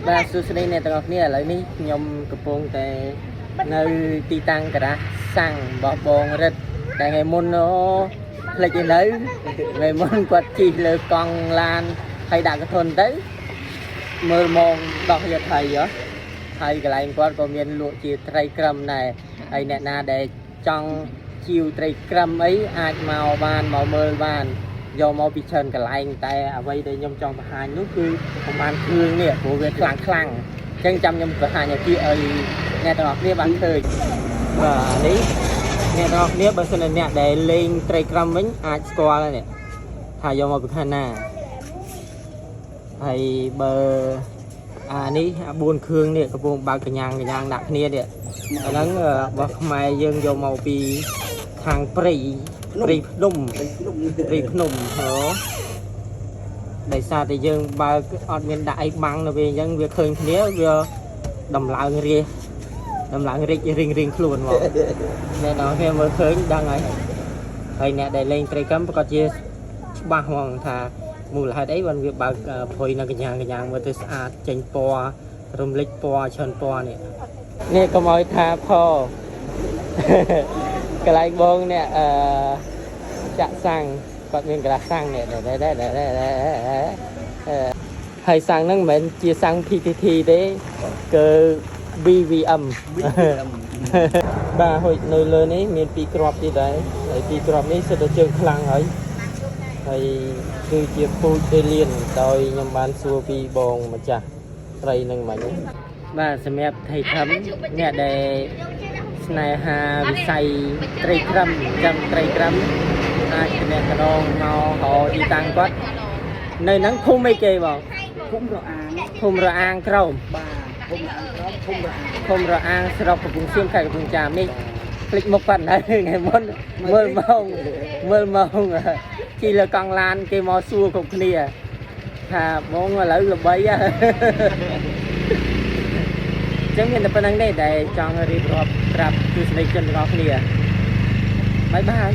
បាទសួស្តីអ្នកទាំងអស់គ្នាឥឡូវនេះខ្ញុំកំពុងតែនៅទីតាំងការ៉ាសាំងរបស់បងរិទ្ធតែថ្ងៃមុនផ្លេចឯនៅថ្ងៃមុនគាត់ជិះលើកង់ឡានហើយដាក់កធុនទៅមើលមកដោះយកថៃហើយកន្លែងគាត់ក៏មានលក់ជាត្រីក្រឹមដែរហើយអ្នកណាដែលចង់ជីវត្រីក្រឹមអីអាចមកបានមកមើលបានយកមកពីច្រើនកន្លែងតែអ្វីដែលខ្ញុំចង់បង្ហាញនោះគឺប្រហែលគ្រឿងនេះព្រោះវាខ្លាំងអញ្ចឹងចាំខ្ញុំបង្ហាញឲ្យអ្នកទាំងអស់គ្នាបានឃើញបាទនេះអ្នកទាំងអស់គ្នាបើសិនជាអ្នកដែលលេងត្រីក្រឹមវិញអាចស្គាល់ហើយនេះថាយកមកពីខាងណាហើយបើនេះ4គ្រឿងនេះកំពុងបើកកញ្ញាងដាក់គ្នានេះអាហ្នឹងរបស់ខ្មែរយើងយកមកពីខាងព្រៃភ្នំដោយសារតែយើងបើកអត់មានដាក់អីបាំងនៅពេលអញ្ចឹងវាឃើញគ្នាវាដំឡើងរិចរៀងខ្លួនមកអ្នកនរគ្នាមើលឃើញដឹងហើយអ្នកដែលលេងត្រីកម្មប្រកាសជាច្បាស់ហ្មងថាមូលហេតុអីបានវាបើកភុយនៅកញ្ញាងមើលទៅស្អាតចេញពណ៌រំលេចពណ៌ច្រើនពណ៌នេះកុំឲ្យថាកន្លែងបងនេះចាក់សាំងគាត់មានកន្លះសាំងនេះហើយសាំងហ្នឹងមិនមែនជាសាំង PTT ទេគឺ BVM បាទហូចនៅលើនេះមាន2គ្រាប់ទៀតដែរហើយ2គ្រាប់នេះសិតតែជើងខ្លាំងហើយគឺជាពូជអេលៀនដោយខ្ញុំបានសួរពីបងម្ចាស់ត្រីនឹងមិញបាទសម្រាប់ថៃធំអ្នកដែលស្នេហាវិស័យត្រីក្រឹមចាំត្រីក្រឹមអាចតំណមកទីតាំងគាត់នៅហ្នឹងភូមិអីគេបងភូមិរអាងក្រោមបាទភូមិរអាងស្រុកកំពង់សៀមខេត្តកំពង់ចាមនេះភ្លេចមុខគាត់ហើយថ្ងៃមុនមើលមកជិះលើកង់ឡានគេមកសួរគ្រប់គ្នាថាបងឥឡូវល្បីអញ្ចឹងមានតែប៉ុណ្្នឹងទេដែលចង់រៀបរាប់ប្រាប់ទស្សនិកជនទាំងអស់គ្នាបាយ